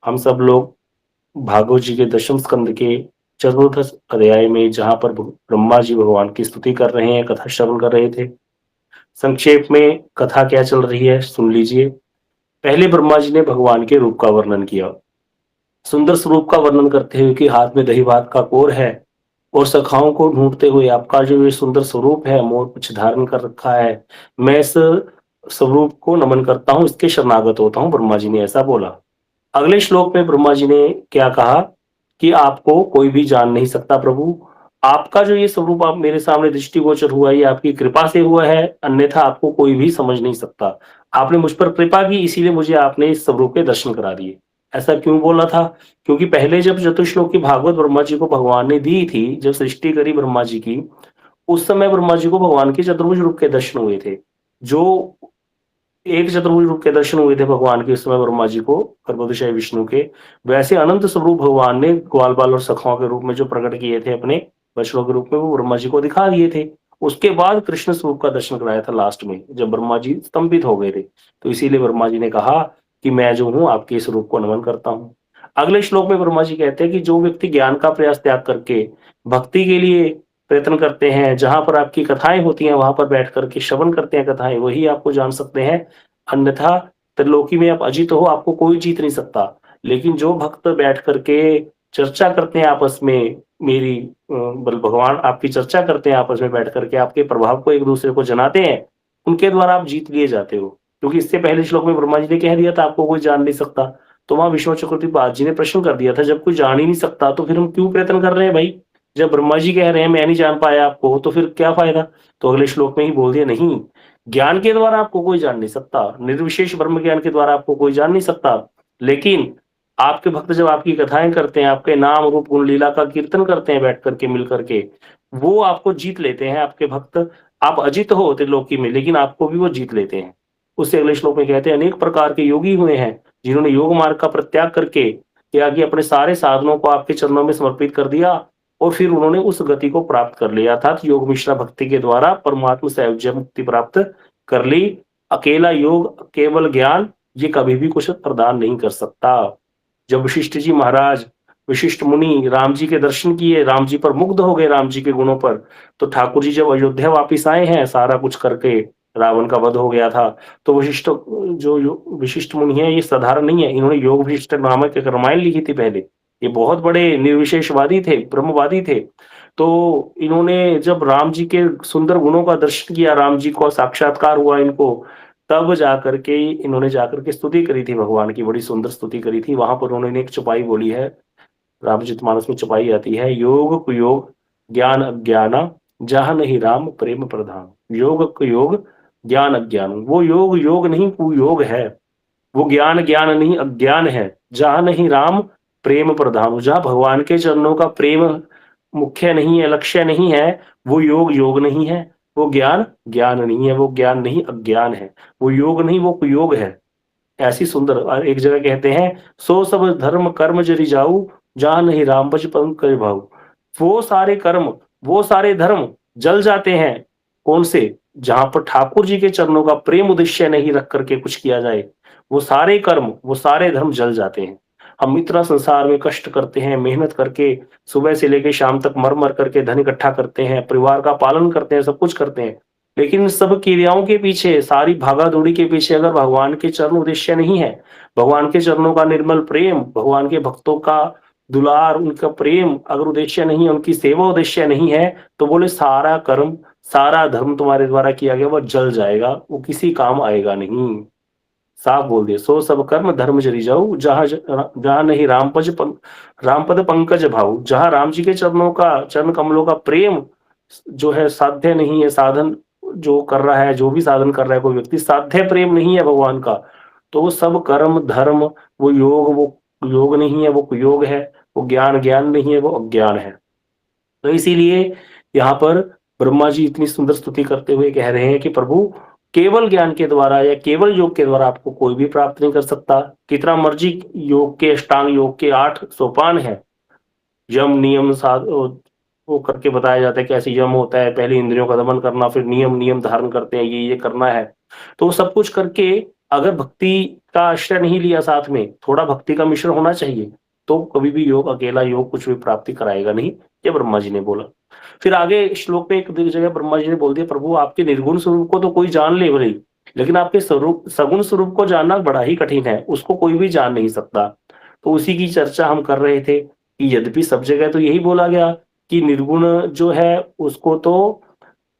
हम सब लोग भागवत जी के दशम स्कंद के चतुर्दश अध्याय में जहां पर ब्रह्मा जी भगवान की स्तुति कर रहे हैं, कथा श्रवण कर रहे थे। संक्षेप में कथा क्या चल रही है सुन लीजिए। पहले ब्रह्मा जी ने भगवान के रूप का वर्णन किया। सुंदर स्वरूप का वर्णन करते हुए कि हाथ में दही भात का कोर है और सखाओं को ढूंढते हुए आपका जो ये सुंदर स्वरूप है, मोर कुछ धारण कर रखा है, मैं इस स्वरूप को नमन करता हूँ, इसके शरणागत होता हूँ। ब्रह्मा जी ने ऐसा बोला। अगले श्लोक में ब्रह्मा जी ने क्या कहा कि आपको कोई भी जान नहीं सकता प्रभु। आपका जो ये स्वरूप आप मेरे सामने दृष्टिगोचर हुआ, ये आपकी कृपा से हुआ है, अन्यथा आपको कोई भी समझ नहीं सकता। आपने मुझ पर कृपा की, इसीलिए मुझे आपने इस स्वरूप के दर्शन करा दिए। ऐसा क्यों बोला था? क्योंकि पहले जब चतुश्लोक की भागवत ब्रह्मा जी को भगवान ने दी थी, जब सृष्टि करी ब्रह्मा जी की, उस समय ब्रह्मा जी को भगवान के चतुर्भुज रूप के दर्शन हुए थे। जो एक चतुर्भुज रूप के दर्शन हुए थे भगवान के, इस समय ब्रह्मा जी को गर्भोदय विष्णु के, वैसे अनंत स्वरूप भगवान ने ग्वाल बाल और सखाओं के रूप में जो प्रकट किए थे अपने बच्चों के रूप में, वो ब्रह्मा जी को दिखा दिए थे। उसके बाद कृष्ण स्वरूप का दर्शन कराया था लास्ट में, जब ब्रह्मा जी स्तंभित हो गए थे। तो इसीलिए ब्रह्मा जी ने कहा कि मैं जो हूँ आपके इस रूप को नमन करता हूँ। अगले श्लोक में ब्रह्मा जी कहते हैं कि जो व्यक्ति ज्ञान का प्रयास त्याग करके भक्ति के लिए प्रयत्न करते हैं, जहां पर आपकी कथाएं होती हैं वहां पर बैठ करके श्रवण करते हैं कथाएं, वही आपको जान सकते हैं। अन्यथा त्रिलोकी में आप अजित हो, आपको कोई जीत नहीं सकता। लेकिन जो भक्त बैठ करके चर्चा करते हैं आपस में, मेरी भगवान आपकी चर्चा करते हैं आपस में बैठ करके, आपके प्रभाव को एक दूसरे को जनाते हैं, उनके द्वारा आप जीत लिए जाते हो। क्योंकि इससे पहले श्लोक में ब्रह्मा जी ने कह दिया था आपको कोई जान नहीं सकता। तो वहां विष्णु चक्रवर्ती जी ने प्रश्न कर दिया था, जब कोई जान ही नहीं सकता तो फिर हम क्यों प्रयत्न कर रहे हैं भाई? जब ब्रह्मा जी कह रहे हैं मैं नहीं जान पाया आपको, तो फिर क्या फायदा? तो अगले श्लोक में ही बोल दिया, नहीं, ज्ञान के द्वारा आपको कोई जान नहीं सकता, निर्विशेष ब्रह्म ज्ञान के द्वारा आपको कोई जान नहीं सकता। लेकिन आपके भक्त जब आपकी कथाएं करते हैं, आपके नाम रूप गुण लीला का कीर्तन करते हैं बैठ करके मिल करके, वो आपको जीत लेते हैं आपके भक्त। आप अजित हो त्रिलोकी में, लेकिन आपको भी वो जीत लेते हैं। उससे अगले श्लोक में कहते हैं अनेक प्रकार के योगी हुए हैं जिन्होंने योग मार्ग का परित्याग करके क्या किया, अपने सारे साधनों को आपके चरणों में समर्पित कर दिया और फिर उन्होंने उस गति को प्राप्त कर लिया, अर्थात योग मिश्रा भक्ति के द्वारा परमात्मा से मुक्ति प्राप्त कर ली। अकेला योग, केवल ज्ञान, ये कभी भी कुछ प्रदान नहीं कर सकता। जब वशिष्ठ जी महाराज, वशिष्ठ मुनि राम जी के दर्शन किए, राम जी पर मुग्ध हो गए, राम जी के गुणों पर, तो ठाकुर जी जब अयोध्या वापिस आए हैं सारा कुछ करके, रावण का वध हो गया था, तो वशिष्ठ वशिष्ठ मुनि है, ये साधारण नहीं है, इन्होंने योग वशिष्ठ नामक एक रामायण लिखी थी पहले। ये बहुत बड़े निर्विशेषवादी थे, ब्रह्मवादी थे। तो इन्होंने जब राम जी के सुंदर गुणों का दर्शन किया, राम जी को साक्षात्कार हुआ इनको, तब जाकर के इन्होंने जाकर के स्तुति करी थी भगवान की, बड़ी सुंदर स्तुति करी थी। वहां पर उन्होंने एक चौपाई बोली है, रामचरितमानस में चौपाई आती है, योग कुयोग ज्ञान अज्ञाना जहाँ नहीं राम प्रेम प्रधान। योग कुयोग ज्ञान अज्ञान, वो योग योग नहीं कुयोग है, वो ज्ञान ज्ञान नहीं अज्ञान है। जहाँ नहीं राम प्रेम प्रधान, जहाँ भगवान के चरणों का प्रेम मुख्य नहीं है, लक्ष्य नहीं है, वो योग योग नहीं है, वो ज्ञान ज्ञान नहीं है, वो ज्ञान नहीं अज्ञान है, वो योग नहीं वो कुयोग है। ऐसी सुंदर, और एक जगह कहते हैं, सो सब धर्म कर्म जरि जाऊ जहाँ नहीं राम बज पंकज भाऊ। वो सारे कर्म, वो सारे धर्म जल जाते हैं। कौन से? जहां पर ठाकुर जी के चरणों का प्रेम उद्देश्य नहीं रख करके कुछ किया जाए, वो सारे कर्म, वो सारे धर्म जल जाते हैं। हम इतना संसार में कष्ट करते हैं, मेहनत करके सुबह से लेकर शाम तक मर मर करके धन इकट्ठा करते हैं, परिवार का पालन करते हैं, सब कुछ करते हैं, लेकिन इन सब क्रियाओं के पीछे, सारी भागा दौड़ी के पीछे अगर भगवान के चरण उद्देश्य नहीं है, भगवान के चरणों का निर्मल प्रेम, भगवान के भक्तों का दुलार, उनका प्रेम अगर उद्देश्य नहीं है, उनकी सेवा उद्देश्य नहीं है, तो बोले सारा कर्म, सारा धर्म तुम्हारे द्वारा किया गया वो जल जाएगा, वो किसी काम आएगा नहीं। साफ बोल दिया, सो सब कर्म धर्म जरी जाऊ जहाँ जहाँ नहीं रामपद पंकज भाऊ। जहाँ राम जी के चरणों का, चरण कमलों का प्रेम जो है साध्य नहीं है, साधन जो कर रहा है, जो भी साधन कर रहा है कोई व्यक्ति, साध्य प्रेम नहीं है भगवान का, तो वो सब कर्म धर्म, वो योग नहीं है, वो कुयोग है, वो ज्ञान ज्ञान नहीं है, वो अज्ञान है। तो इसीलिए यहाँ पर ब्रह्मा जी इतनी सुंदर स्तुति करते हुए कह रहे हैं कि प्रभु, केवल ज्ञान के द्वारा या केवल योग के द्वारा आपको कोई भी प्राप्त नहीं कर सकता। कितना मर्जी योग के, अष्टांग योग के 8 सोपान है, यम नियम साध वो करके बताया जाता है कैसे यम होता है, पहले इंद्रियों का दमन करना, फिर नियम नियम धारण करते हैं, ये करना है। तो वो सब कुछ करके अगर भक्ति का आश्रय नहीं लिया साथ में, थोड़ा भक्ति का मिश्रण होना चाहिए, तो कभी भी योग, अकेला योग कुछ भी प्राप्ति कराएगा नहीं, ये ब्रह्मा जी ने बोला। फिर आगे श्लोक में एक जगह ब्रह्मा जी ने बोल दिया, प्रभु आपके निर्गुण स्वरूप को तो कोई जान ले भले, लेकिन आपके स्वरूप सगुण स्वरूप को जानना बड़ा ही कठिन है, उसको कोई भी जान नहीं सकता। तो उसी की चर्चा हम कर रहे थे कि यद्यपि सब जगह तो यही बोला गया कि निर्गुण जो है उसको तो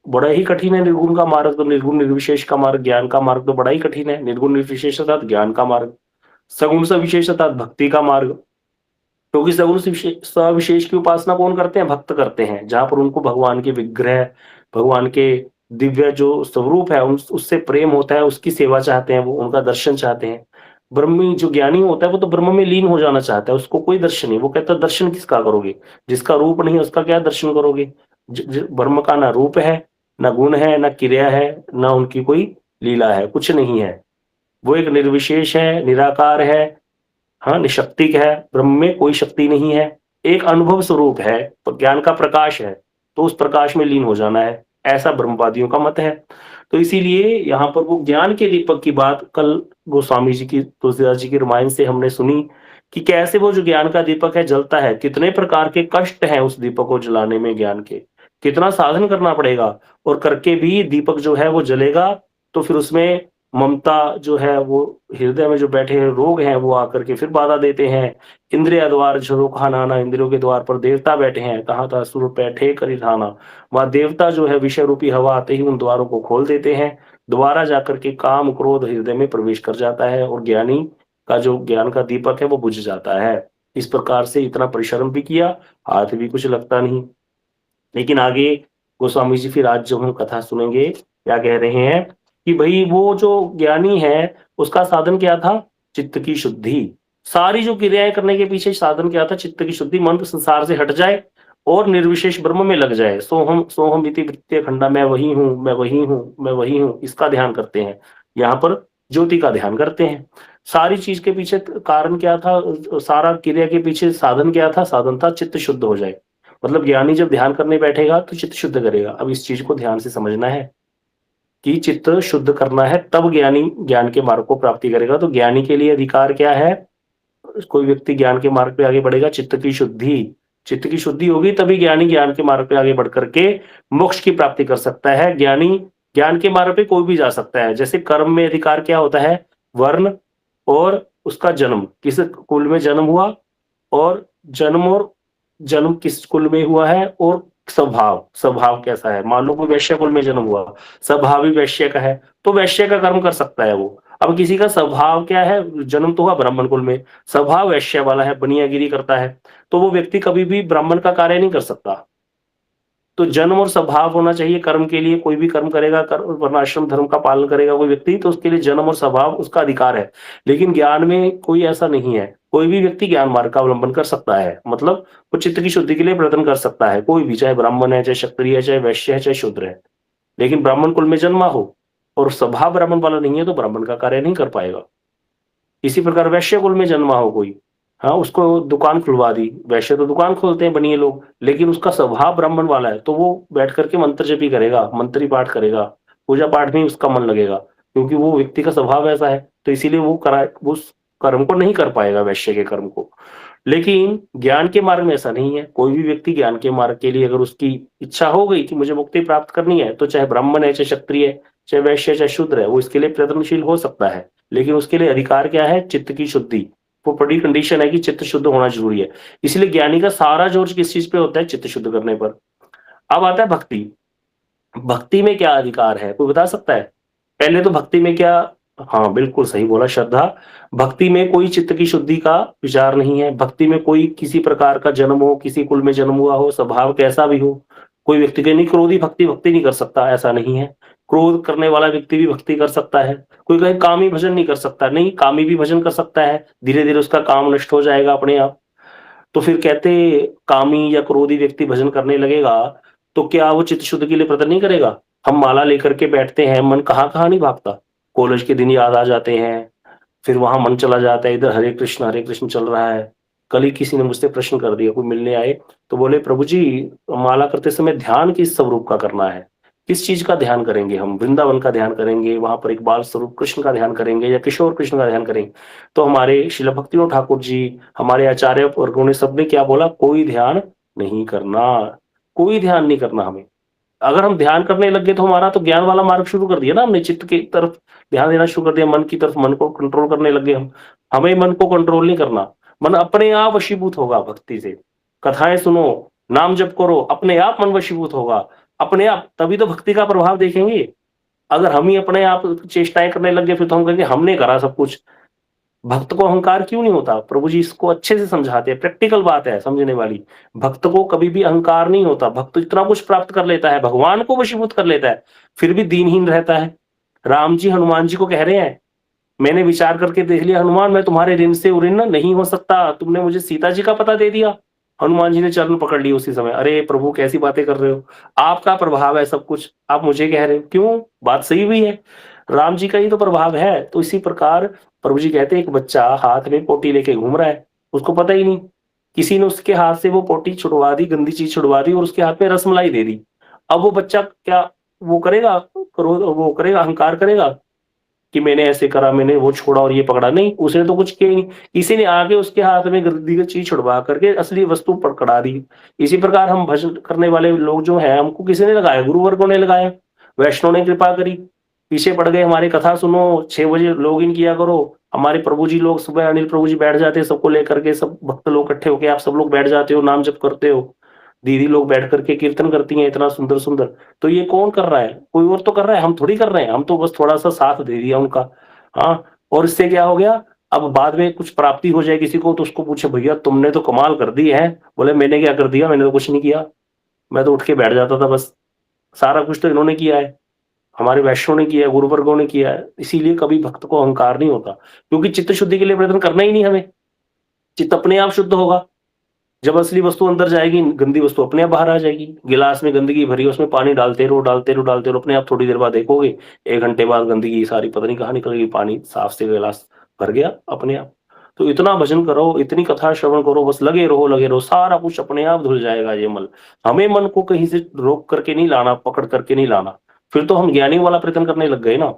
बड़ा ही कठिन है, निर्गुण का मार्ग, तो निर्गुण निर्विशेष का मार्ग, ज्ञान का मार्ग तो बड़ा ही कठिन है। निर्गुण निर्विशेष अर्थात ज्ञान का मार्ग, सगुण सविशेष अर्थात भक्ति का मार्ग। क्योंकि सगुण सविशेष की उपासना कौन करते हैं? भक्त करते हैं, जहां पर उनको भगवान के विग्रह, भगवान के दिव्य जो स्वरूप है उससे प्रेम होता है, उसकी सेवा चाहते हैं, वो उनका दर्शन चाहते हैं। ब्रह्मी जो ज्ञानी होता है वो तो ब्रह्म में लीन हो जाना चाहता है, उसको कोई दर्शन नहीं। वो कहता है दर्शन किसका करोगे, जिसका रूप नहीं है उसका क्या दर्शन करोगे। ब्रह्म का ना रूप है, ना गुण है, ना क्रिया है, ना उनकी कोई लीला है, कुछ नहीं है। वो एक निर्विशेष है, निराकार है, हाँ निशक्तिक है, ब्रह्म में कोई शक्ति नहीं है, एक अनुभव स्वरूप है, ज्ञान का प्रकाश है, तो उस प्रकाश में लीन हो जाना है, ऐसा ब्रह्मवादियों का मत है। तो इसीलिए यहाँ पर वो ज्ञान के दीपक की बात कल गोस्वामी जी की, तुलसीदास जी की रामायण से हमने सुनी कि कैसे वो जो ज्ञान का दीपक है जलता है, कितने प्रकार के कष्ट हैं उस दीपक को जलाने में, ज्ञान के कितना साधन करना पड़ेगा, और करके भी दीपक जो है वो जलेगा। तो फिर उसमें ममता जो है वो, हृदय में जो बैठे हैं रोग हैं वो आकर के फिर बाधा देते हैं। इंद्रिय द्वार झरो नाना, इंद्रियों के द्वार पर देवता बैठे हैं, कहाँ था सुर बैठे करी ठाना। वहां देवता जो है विषय रूपी हवा आते ही उन द्वारों को खोल देते हैं, दोबारा जाकर के काम क्रोध हृदय में प्रवेश कर जाता है, और ज्ञानी का जो ज्ञान का दीपक है वो बुझ जाता है। इस प्रकार से इतना परिश्रम भी किया, हाथ भी कुछ लगता नहीं। लेकिन आगे गोस्वामी जी फिर आज जब हम कथा सुनेंगे क्या कह रहे हैं कि भाई वो जो ज्ञानी है उसका साधन क्या था? चित्त की शुद्धि। सारी जो क्रियाएं करने के पीछे साधन क्या था? चित्त की शुद्धि, मन संसार से हट जाए और निर्विशेष ब्रह्म में लग जाए। सोहम सोहम इति वृत्तीय खंडा, मैं वही हूँ, मैं वही हूँ, मैं वही हूँ, इसका ध्यान करते हैं। यहाँ पर ज्योति का ध्यान करते हैं। सारी चीज के पीछे कारण क्या था? सारा क्रिया के पीछे साधन क्या था? साधन था चित्त शुद्ध हो जाए। मतलब ज्ञानी जब ध्यान करने बैठेगा तो चित्त शुद्ध करेगा। अब इस चीज को ध्यान से समझना है कि चित्त शुद्ध करना है, तब ज्ञानी ज्ञान के मार्ग को प्राप्ति करेगा। तो ज्ञानी के लिए अधिकार क्या है? कोई व्यक्ति ज्ञान के मार्ग पे आगे बढ़ेगा, चित्त की शुद्धि, चित्त की शुद्धि होगी तभी ज्ञानी ज्ञान के मार्ग पे आगे बढ़ करके मोक्ष की प्राप्ति कर सकता है। ज्ञानी ज्ञान के मार्ग पे कोई भी जा सकता है। जैसे कर्म में अधिकार क्या होता है? वर्ण और उसका जन्म, किस कुल में जन्म हुआ, और जन्म किस कुल में हुआ है, और स्वभाव, स्वभाव कैसा है। मान लो कोई वैश्य कुल में जन्म हुआ, स्वभाव भी वैश्य का है, तो वैश्य का कर्म कर सकता है वो। अब किसी का स्वभाव क्या है? जन्म तो हुआ ब्राह्मण कुल में, स्वभाव वैश्य वाला है, बनियागिरी करता है, तो वो व्यक्ति कभी भी ब्राह्मण का कार्य नहीं कर सकता। तो जन्म और स्वभाव होना चाहिए कर्म के लिए। कोई भी कर्म करेगा, वर्णाश्रम धर्म का पालन करेगा कोई व्यक्ति, तो उसके लिए जन्म और स्वभाव उसका अधिकार है। लेकिन ज्ञान में कोई ऐसा नहीं है। कोई भी व्यक्ति ज्ञान मार्ग का अवलंबन कर सकता है, मतलब वो चित्त की शुद्धि के लिए प्रयत्न कर सकता है। कोई भी, चाहे ब्राह्मण है, चाहे क्षत्रिय है, चाहे वैश्य है, चाहे शूद्र है। लेकिन ब्राह्मण कुल में जन्मा हो और स्वभाव ब्राह्मण वाला नहीं है तो ब्राह्मण का कार्य नहीं कर पाएगा। इसी प्रकार वैश्य कुल में जन्मा हो कोई, हाँ उसको दुकान खुलवा दी, वैश्य तो दुकान खोलते हैं बनिए लोग, लेकिन उसका स्वभाव ब्राह्मण वाला है तो वो बैठ करके मंत्र जपी करेगा, मंत्री पाठ करेगा, पूजा पाठ में उसका मन लगेगा, क्योंकि वो व्यक्ति का स्वभाव ऐसा है। तो इसीलिए वो उस कर्म को नहीं कर पाएगा, वैश्य के कर्म को। लेकिन ज्ञान के मार्ग में ऐसा नहीं है। कोई भी व्यक्ति ज्ञान के मार्ग के लिए अगर उसकी इच्छा हो गई कि मुझे मुक्ति प्राप्त करनी है, तो चाहे ब्राह्मण है, चाहे क्षत्रिय है, चाहे वैश्य, चाहे शूद्र है, वो इसके लिए प्रयत्नशील हो सकता है। लेकिन उसके लिए अधिकार क्या है? चित्त की शुद्धि। वो बड़ी कंडीशन है कि चित्त शुद्ध होना जरूरी है। इसलिए ज्ञानी का सारा जोर किस चीज पे होता है? चित्त शुद्ध करने पर। अब आता है भक्ति। भक्ति में क्या अधिकार है, कोई बता सकता है? पहले तो भक्ति में क्या, हाँ बिल्कुल सही बोला, श्रद्धा। भक्ति में कोई चित्त की शुद्धि का विचार नहीं है। भक्ति में कोई किसी प्रकार का जन्म हो, किसी कुल में जन्म हुआ हो, स्वभाव कैसा भी हो, कोई व्यक्ति के नहीं क्रोधी भक्ति भक्ति नहीं कर सकता, ऐसा नहीं है। क्रोध करने वाला व्यक्ति भी भक्ति कर सकता है। कोई कहे कामी भजन नहीं कर सकता, नहीं, कामी भी भजन कर सकता है। धीरे धीरे उसका काम नष्ट हो जाएगा अपने आप। तो फिर कहते, कामी या क्रोधी व्यक्ति भजन करने लगेगा तो क्या वो चित्त शुद्ध के लिए प्रयत्न नहीं करेगा? हम माला लेकर के बैठते हैं, मन कहाँ कहाँ नहीं भागता। कॉलेज के दिन याद आ जाते हैं, फिर वहां मन चला जाता है, इधर हरे कृष्ण चल रहा है। कल ही किसी ने मुझसे प्रश्न कर दिया, कोई मिलने आए तो बोले, प्रभु जी माला करते समय ध्यान किस स्वरूप का करना है? किस चीज का ध्यान करेंगे हम? वृंदावन का ध्यान करेंगे, वहां पर एक बाल स्वरूप कृष्ण का ध्यान करेंगे, या किशोर कृष्ण का ध्यान करेंगे? तो हमारे श्रील भक्तिनाथ ठाकुर जी, हमारे आचार्य वर्गों ने सबने क्या बोला? कोई ध्यान नहीं करना, कोई ध्यान नहीं करना हमें। अगर हम ध्यान करने लग गए तो हमारा तो ज्ञान वाला मार्ग शुरू कर दिया ना हमने, चित्त की तरफ ध्यान देना शुरू कर दिया, मन की तरफ, मन को कंट्रोल करने लग गए हम। हमें मन को कंट्रोल नहीं करना, मन अपने आप वशीभूत होगा भक्ति से। कथाएं सुनो, नाम जप करो, अपने आप मन वशीभूत होगा, अपने आप, तभी तो भक्ति का प्रभाव देखेंगे। अगर हम ही अपने आप चेष्टाएं करने लग गए, फिर तो हम कहेंगे हमने करा सब कुछ। भक्त को अहंकार क्यों नहीं होता? प्रभु जी इसको अच्छे से समझाते हैं, प्रैक्टिकल बात है समझने वाली। भक्त को कभी भी अहंकार नहीं होता, भक्त इतना कुछ प्राप्त कर लेता है, भगवान को वशीभूत कर लेता है, फिर भी दीनहीन रहता है। राम जी हनुमान जी को कह रहे हैं, मैंने विचार करके देख लिया हनुमान, मैं तुम्हारे ऋण से उऋण नहीं हो सकता, तुमने मुझे सीता जी का पता दे दिया। हनुमान जी ने चरण पकड़ ली उसी समय, अरे प्रभु कैसी बातें कर रहे हो, आपका प्रभाव है सब कुछ, आप मुझे कह रहे हो, क्यों? बात सही भी है, राम जी का ही तो प्रभाव है। तो इसी प्रकार प्रभु जी कहते हैं, एक बच्चा हाथ में पोटी लेके घूम रहा है, उसको पता ही नहीं, किसी ने उसके हाथ से वो पोटी छुड़वा दी, गंदी चीज छुड़वा दी और उसके हाथ में रसमलाई दे दी। अब वो बच्चा क्या वो करेगा? वो करेगा, अहंकार करेगा कि मैंने ऐसे करा, मैंने वो छोड़ा और ये पकड़ा? नहीं, उसने तो कुछ किया ही नहीं। किसी ने आके उसके हाथ में गंदी चीज छुड़वा करके असली वस्तु पकड़ा दी। इसी प्रकार हम भजन करने वाले लोग जो है, हमको किसी ने लगाया? गुरुवर्गों ने लगाया, वैष्णव ने कृपा करी, पीछे पड़ गए, हमारी कथा सुनो, 6 बजे लॉग इन किया करो। हमारे प्रभु जी लोग सुबह, अनिल प्रभु जी बैठ जाते हैं सबको लेकर के, सब भक्त लोग इकट्ठे होके, आप सब लोग बैठ जाते हो, नाम जप करते हो, दीदी लोग बैठ करके कीर्तन करती हैं इतना सुंदर सुंदर। तो ये कौन कर रहा है? कोई और तो कर रहा है, हम थोड़ी कर रहे हैं, हम तो बस थोड़ा सा साथ दे दिया उनका। हाँ, और इससे क्या हो गया? अब बाद में कुछ प्राप्ति हो जाए किसी को तो उसको पूछे, भैया तुमने तो कमाल कर दी है। बोले मैंने क्या कर दिया, मैंने तो कुछ नहीं किया, मैं तो उठ के बैठ जाता था बस। सारा कुछ तो इन्होंने किया है, हमारे वैष्णव ने किया है, गुरुवर्गों ने किया है। इसीलिए कभी भक्त को अहंकार नहीं होता, क्योंकि चित्त शुद्धि के लिए प्रयत्न करना ही नहीं हमें, चित्त अपने आप शुद्ध होगा। जब असली वस्तु अंदर जाएगी, गंदी वस्तु अपने आप बाहर आ जाएगी। गिलास में गंदगी भरी है, उसमें पानी डालते रहो, डालते रहो, डालते रहो, अपने आप थोड़ी देर बाद देखोगे 1 घंटे बाद गंदगी सारी पता नहीं कहाँ निकल गई, पानी साफ से गिलास भर गया अपने आप। तो इतना भजन करो, इतनी कथा श्रवण करो, बस लगे रहो, सारा कुछ अपने आप धुल जाएगा ये मल। हमें मन को कहीं से रोक करके नहीं लाना, पकड़ करके नहीं लाना, फिर तो हम ज्ञानी वाला प्रयत्न करने लग गए ना।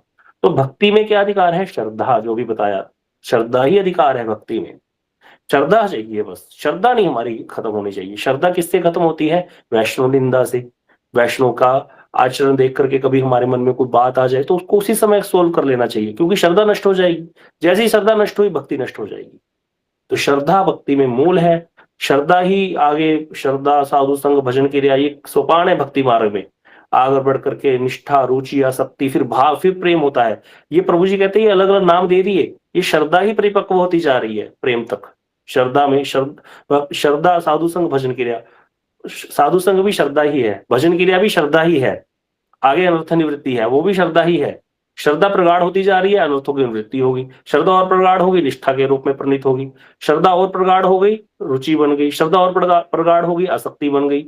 तो भक्ति में क्या अधिकार है? श्रद्धा, जो भी बताया, श्रद्धा ही अधिकार है भक्ति में। श्रद्धा चाहिए, बस श्रद्धा नहीं हमारी खत्म होनी चाहिए। श्रद्धा किससे खत्म होती है? वैष्णव निंदा से। वैष्णव का आचरण देख करके कभी हमारे मन में कोई बात आ जाए तो उसको उसी समय सोल्व कर लेना चाहिए, क्योंकि श्रद्धा नष्ट हो जाएगी। जैसे ही श्रद्धा नष्ट हुई, भक्ति नष्ट हो जाएगी। तो श्रद्धा भक्ति में मूल है। श्रद्धा ही आगे, श्रद्धा, साधु संग, भजन क्रिया, ये सोपान है भक्ति मार्ग में। आगे बढ़ करके निष्ठा, रुचि, आसक्ति, फिर भाव, फिर प्रेम होता है। ये प्रभु जी कहते हैं, अलग अलग नाम दे दिए, ये श्रद्धा ही परिपक्व होती जा रही है प्रेम तक। श्रद्धा में श्रद्धा, साधु संग, भजन क्रिया। साधु संग भी श्रद्धा ही है, भजन क्रिया भी श्रद्धा ही है, आगे अनर्थ निवृत्ति है, वो भी श्रद्धा ही है। श्रद्धा प्रगाढ़ होती जा रही है, अनर्थों की निवृत्ति होगी। श्रद्धा और प्रगाढ़ होगी, निष्ठा के रूप में परिणित होगी। श्रद्धा और प्रगाढ़ हो गई, रुचि बन गई। श्रद्धा और प्रगाढ़ होगी, आसक्ति बन गई।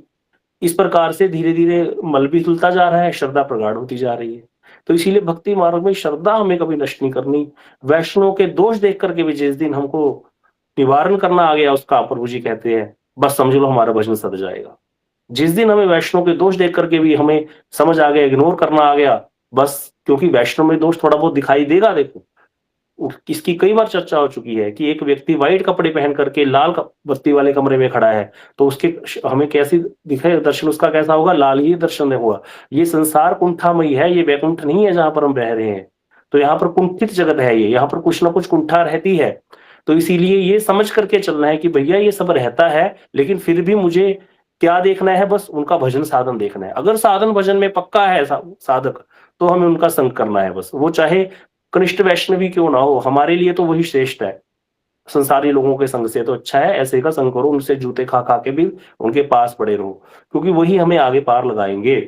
इस प्रकार से धीरे धीरे मल भी धुलता जा रहा है, श्रद्धा प्रगाढ़ होती जा रही है। तो इसीलिए भक्ति मार्ग में श्रद्धा हमें कभी नष्ट नहीं करनी। वैष्णव के दोष देख करके भी जिस दिन हमको निवारण करना आ गया उसका, प्रभु जी कहते हैं बस समझ लो हमारा भजन सद जाएगा। जिस दिन हमें वैष्णव के दोष देख करके भी हमें समझ आ गया, इग्नोर करना आ गया, बस, क्योंकि वैष्णव में दोष थोड़ा बहुत दिखाई देगा। देखो, इसकी कई बार चर्चा हो चुकी है कि एक व्यक्ति व्हाइट कपड़े पहन करके लाल बत्ती वाले कमरे में खड़ा है, तो उसके हमें कैसी दिखे दर्शन, उसका कैसा होगा? लाल ही दर्शन होगा। ये संसार कुंठामयी है, ये वैकुंठ नहीं है जहां पर हम रह रहे हैं। तो यहाँ पर कुंठित जगत है, ये यहाँ पर कुछ ना कुछ कुंठा रहती है। तो इसीलिए ये समझ करके चलना है कि भैया ये सब रहता है, लेकिन फिर भी मुझे क्या देखना है? बस उनका भजन साधन देखना है। अगर साधन भजन में पक्का है साधक, तो हमें उनका संग करना है। बस वो चाहे कनिष्ठ वैष्णवी क्यों ना हो, हमारे लिए तो वही श्रेष्ठ है। संसारी लोगों के संग से तो अच्छा है ऐसे का संग करो, उनसे जूते खा खा के भी उनके पास पड़े रहो, क्योंकि वही हमें आगे पार लगाएंगे।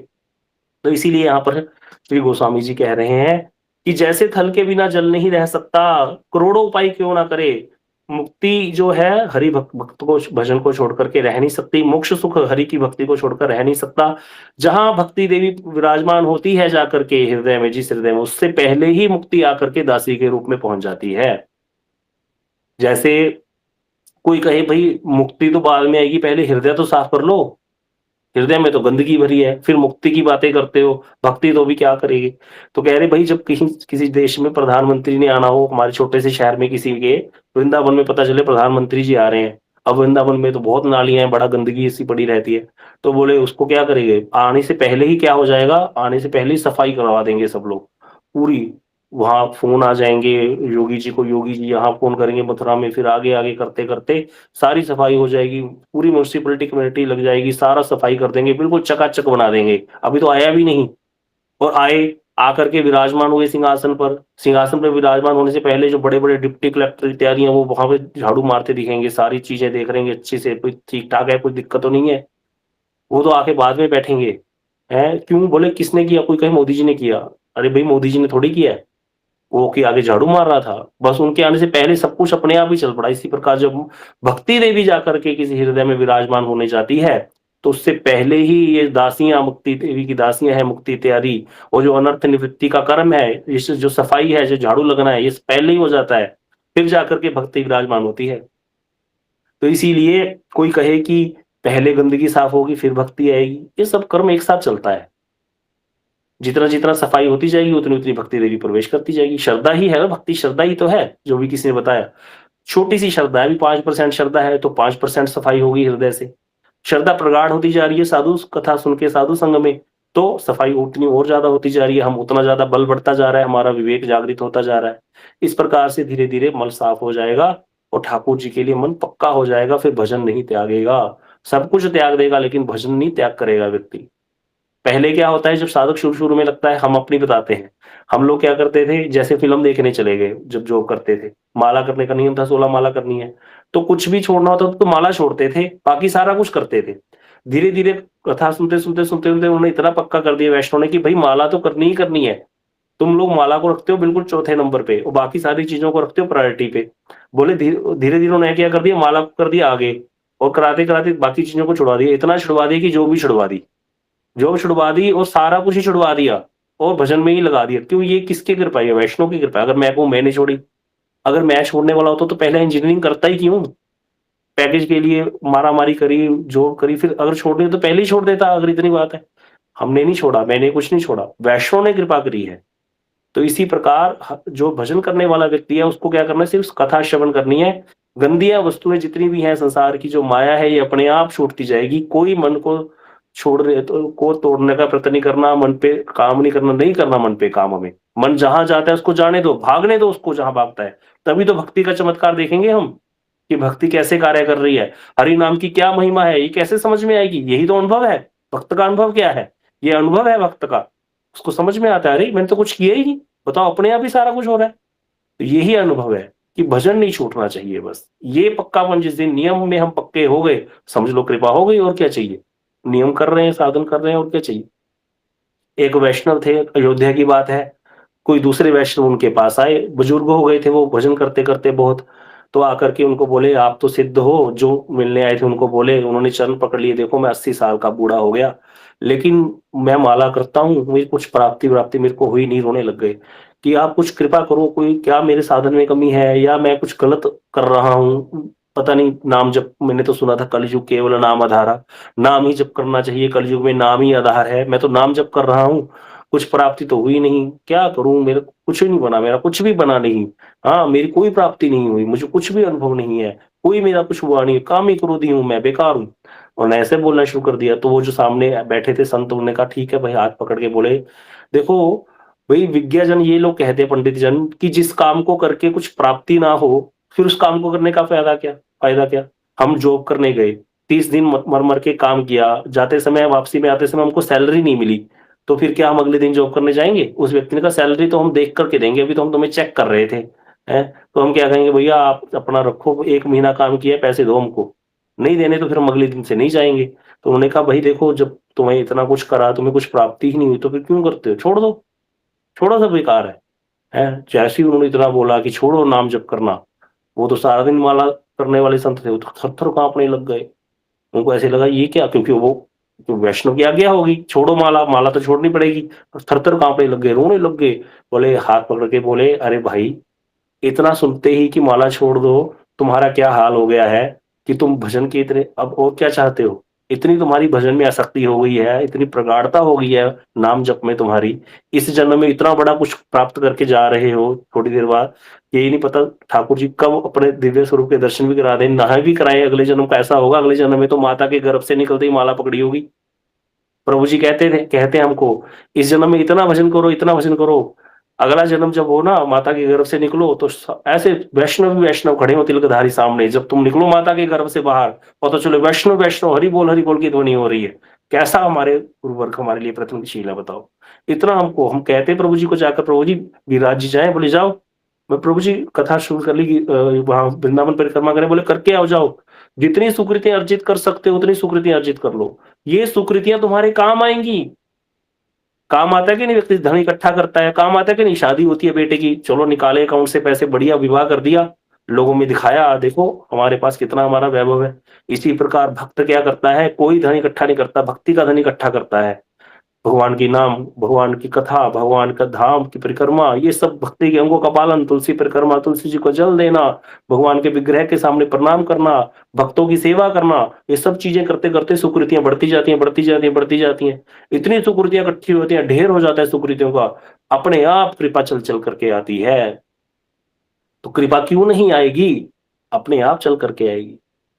तो इसीलिए यहाँ पर श्री गोस्वामी जी कह रहे हैं कि जैसे थल के बिना जल नहीं रह सकता, करोड़ों उपाय क्यों ना करे, मुक्ति जो है हरि भक्त को, भजन को छोड़ करके रह नहीं सकती। मोक्ष सुख हरि की भक्ति को छोड़कर रह नहीं सकता। जहां भक्ति देवी विराजमान होती है जाकर के हृदय में, जिस हृदय में, उससे पहले ही मुक्ति आकर के दासी के रूप में पहुंच जाती है। जैसे कोई कहे भाई मुक्ति तो बाद में आएगी, पहले हृदय तो साफ कर लो। हृदय में तो गंदगी भरी है, फिर मुक्ति की बातें करते हो, भक्ति तो भी क्या करेगी? तो कह रहे भाई जब कहीं किसी देश में प्रधानमंत्री ने आना हो, हमारे छोटे से शहर में किसी के, वृंदावन में पता चले प्रधानमंत्री जी आ रहे हैं। अब वृंदावन में तो बहुत नालियाँ हैं, बड़ा गंदगी ऐसी पड़ी रहती है। तो बोले उसको क्या करेंगे? आने से पहले ही क्या हो जाएगा, आने से पहले ही सफाई करवा देंगे सब लोग, पूरी। वहाँ फ़ोन आ जाएँगे योगी जी को, योगी जी यहाँ फ़ोन करेंगे मथुरा में, फिर आगे-आगे करते-करते सारी सफाई हो जाएगी, पूरी म्युनिसिपैलिटी कमेटी लग जाएगी, सारा सफाई कर देंगे, बिल्कुल चकाचक बना देंगे। अभी तो आया भी नहीं और आए, आकर के विराजमान हुए सिंहासन पर। सिंहासन पे विराजमान होने से पहले जो बड़े-बड़े डिप्टी कलेक्टर इत्यादि हैं, वो वहाँ पे झाड़ू मारते दिखेंगे, सारी चीज़ें देख रहेंगे अच्छे से, कोई ठीक-ठाक है, कोई दिक्कत तो नहीं है। वो तो आके बाद में बैठेंगे। हैं? क्यों? बोले किसने किया? कोई कहे मोदी जी ने किया। अरे भई मोदी जी ने थोड़ी किया है। वो कि आगे झाड़ू मार रहा था। बस उनके आने से पहले सब कुछ अपने आप ही चल पड़ा। इसी प्रकार जब भक्ति देवी जाकर के किसी हृदय में विराजमान होने जाती है, तो उससे पहले ही ये दासियाँ, मुक्ति देवी की दासियाँ हैं, मुक्ति इत्यादि, और जो अनर्थ निवृत्ति का कर्म है, इस जो सफाई है, जो झाड़ू लगना है, ये पहले ही हो जाता है। फिर जाकर के भक्ति विराजमान होती है। तो इसीलिए कोई कहे कि पहले गंदगी साफ होगी, फिर भक्ति आएगी, ये सब कर्म एक साथ चलता है। जितना-जितना सफाई होती जाएगी, उतनी-उतनी भक्ति देवी प्रवेश करती जाएगी। श्रद्धा ही है ना, भक्ति श्रद्धा ही तो है, जो भी किसी ने बताया। छोटी-सी श्रद्धा है, अभी 5% श्रद्धा है, तो 5% सफाई होगी हृदय से। श्रद्धा प्रगाढ़ होती जा रही है साधु कथा सुन के, साधु संग में, तो सफाई उतनी और ज़्यादा होती जा रही है, हम उतना ज़्यादा बल बढ़ता जा रहा है, हमारा विवेक जागृत होता जा रहा है। इस प्रकार से धीरे-धीरे मन साफ हो जाएगा और ठाकुर जी के लिए मन पक्का हो जाएगा, फिर भजन नहीं त्यागेगा। सब कुछ त्याग देगा, लेकिन भजन नहीं त्याग करेगा व्यक्ति। पहले क्या होता है, जब साधक शुरू-शुरू में लगता है, हम अपनी बताते हैं। हम लोग क्या करते थे, जैसे फ़िल्म देखने चले गए, जब जॉब करते थे। माला करने का नियम था, 16 माला करनी है। तो कुछ भी छोड़ना होता था तो माला छोड़ते थे, बाकी सारा कुछ करते थे। धीरे-धीरे कथा सुनते-सुनते उन्होंने इतना पक्का कर दिया वैष्णव ने कि भई माला तो करनी ही करनी है। तुम लोग माला को रखते हो बिल्कुल चौथे नंबर पे और बाकी सारी चीज़ों को रखते हो प्रायोरिटी पे। बोले धीरे-धीरे उन्होंने क्या कर दिया, माला को कर दिया आगे और कराते-कराते बाकी चीज़ों को छुड़वा दिया। इतना छुड़वा दिया कि जॉब भी छुड़वा दी। जॉब छुड़वा दी और सारा कुछ ही छुड़वा दिया और भजन में ही लगा दिया। क्यों? ये किसकी कृपा है? ये वैष्णव की कृपा है। अगर मैं कहूँ मैंने छोड़ी, अगर मैं छोड़ने वाला होता तो पहले इंजीनियरिंग करता ही क्यों? पैकेज के लिए मारा-मारी करी, जॉब करी, फिर अगर छोड़नी हो तो पहले ही छोड़ देता, अगर इतनी बात है। हमने नहीं छोड़ा, मैंने कुछ नहीं छोड़ा, वैष्णव ने कृपा करी है। तो इसी प्रकार जो भजन करने वाला व्यक्ति है, उसको क्या करना है, सिर्फ कथा श्रवण करनी है। गंदियाँ वस्तुएँ जितनी भी हैं संसार की, जो माया है, ये अपने आप छूटती जाएगी। कोई मन को छोड़ने तो को तोड़ने का प्रयत्न नहीं करना, मन पे काम नहीं करना मन पे काम हमें। मन जहाँ जाता है उसको जाने दो, भागने दो उसको जहाँ भागता है। तभी तो भक्ति का चमत्कार देखेंगे हम, कि भक्ति कैसे कार्य कर रही है। हरि नाम की क्या महिमा है, ये कैसे समझ में आएगी? यही तो अनुभव है। भक्त का अनुभव क्या है? ये अनुभव है भक्त का। उसको समझ में आता है, अरे मैंने तो कुछ किया ही नहीं। बताओ अपने आप ही सारा कुछ हो रहा है। तो यही अनुभव है कि भजन नहीं छूटना चाहिए बस। ये पक्कापन जिस दिन नियम में हम पक्के हो गए, समझ लो कृपा हो गई और क्या चाहिए? नियम कर रहे हैं, साधन कर रहे हैं और क्या चाहिए? एक वैष्णव थे, अयोध्या की बात है, कोई दूसरे वैष्णव उनके पास आए, बुजुर्ग हो गए थे वो भजन करते-करते बहुत, तो आकर के उनको बोले आप तो सिद्ध हो, जो मिलने आए थे उनको बोले, उन्होंने चरण पकड़ लिए, देखो मैं 80 साल का बूढ़ा हो गया, लेकिन मैं माला करता हूँ, मुझे कुछ प्राप्ति-वाप्ति मेरे को हुई नहीं, रोने लग गए, कि आप कुछ कृपा करो, कोई क्या मेरे साधन में कमी है या मैं कुछ गलत कर रहा हूँ? पता नहीं, नाम जप मैंने तो सुना था कलयुग केवल नाम आधारा, नाम ही जप करना चाहिए, कलयुग में नाम ही आधार है, मैं तो नाम जप कर रहा हूँ, कुछ प्राप्ति तो हुई नहीं, क्या करूँ? मेरा कुछ नहीं बना, मेरा कुछ भी बना नहीं। हाँ, मेरी कोई प्राप्ति नहीं हुई, मुझे कुछ भी अनुभव नहीं है, कोई मेरा कुछ हुआ नहीं है, कामी क्रोधी हूँ मैं, बेकार हूँ। उन्होंने ऐसे बोलना शुरू कर दिया, तो वो जो सामने बैठे थे संत, उन्होंने कहा ठीक है भाई, हाथ पकड़ के बोले, देखो भई विज्ञजन ये लोग कहते हैं, पंडित जन, कि जिस काम को करके कुछ प्राप्ति ना हो, फिर उस काम को करने का फ़ायदा क्या? हम जॉब करने गए, 30 दिन मर-मर के काम किया, जाते समय वापसी में आते समय हमको सैलरी नहीं मिली, तो फिर क्या हम अगले दिन जॉब करने जाएँगे? उस व्यक्ति ने कहा सैलरी तो हम देख कर के देंगे, अभी तो हम तुम्हें चेक कर रहे थे, हैं? तो हम क्या कहेंगे, भैया आप अपना रखो, 1 महीना काम किया है, पैसे दो हमको। नहीं देने तो फिर हम अगले दिन से नहीं जाएँगे। तो उन्होंने कहा भई देखो, जब तुम्हें इतना कुछ करा, तुम्हें कुछ प्राप्ति ही नहीं हुई, तो फिर क्यों करते हो? छोड़ दो, छोड़ो, सब बेकार है। हैं? जैसे ही उन्होंने इतना बोला कि छोड़ो नाम जप करना, वो तो सारा दिन माला करने वाले संत थे, वो तो थर-थर काँपने लग गए। उनको ऐसे लगा ये क्या? क्योंकि वो तो वैष्णव की आज्ञा होगी, छोड़ो माला, माला तो छोड़नी पड़ेगी। थर-थर काँपने लग गए, रोने लग गए। बोले, हाथ पकड़ के बोले, "अरे भाई, इतना सुनते ही कि माला छोड़ दो, तुम्हारा क्या हाल हो गया है कि तुम भजन के इतने अब और क्या चाहते हो? इतनी तुम्हारी भजन में आसक्ति हो गई है, इतनी प्रगाढ़ता हो गई है नाम जप में तुम्हारी, इस जन्म में इतना बड़ा कुछ प्राप्त करके जा रहे हो थोड़ी देर बाद, यही नहीं पता ठाकुर जी कब अपने दिव्य स्वरूप के दर्शन भी करा दें, ना भी कराएँ अगले जन्म का ऐसा होगा, अगले जन्म में तो माता के गर्भ से निकलते ही माला पकड़ी होगी। प्रभु जी कहते हैं हमको, इस जन्म में इतना भजन करो, अगला जन्म जब हो ना माता के गर्भ से निकलो तो ऐसे वैष्णव ही वैष्णव खड़े हो तिलकधारी सामने, जब तुम निकलो माता के गर्भ से बाहर पता चलो वैष्णव वैष्णव हरि बोल की ध्वनि हो रही है। कैसा हमारे गुरुवर्ग हमारे लिए प्रतिनिधिशील है बताओ। इतना हम कहते हैं प्रभु जी को जाकर, प्रभु जी विराज जी जाए, बोले जाओ। मैं प्रभु जी कथा शुरू कर ली वहां वृंदावन परिक्रमा करें, बोले करके आओ जाओ, जितनी सुकृतियां अर्जित कर सकते हो उतनी सुकृतियां अर्जित कर लो, ये सुकृतियां तुम्हारे काम आएंगी। काम आता है कि नहीं, व्यक्ति धन इकट्ठा करता है, काम आता है कि नहीं, शादी होती है बेटे की, चलो निकाले अकाउंट से पैसे, बढ़िया विवाह कर दिया, लोगों में दिखाया, देखो हमारे पास कितना हमारा वैभव है। इसी प्रकार भक्त क्या करता है, कोई धन इकट्ठा नहीं करता, भक्ति का धन इकट्ठा करता है। भगवान की नाम, भगवान की कथा, भगवान का धाम की परिक्रमा, ये सब भक्ति के अंगों का पालन, तुलसी परिक्रमा, तुलसी जी को जल देना, भगवान के विग्रह के सामने प्रणाम करना, भक्तों की सेवा करना, ये सब चीजें करते करते सुकृतियां बढ़ती जाती हैं, बढ़ती जाती हैं, बढ़ती जाती हैं। इतनी सुकृतियां इकट्ठी होती हैं, ढेर हो जाता है सुकृतियों का, अपने आप कृपा चल चल करके आती है। तो कृपा क्यों नहीं आएगी, अपने आप चल करके आएगी।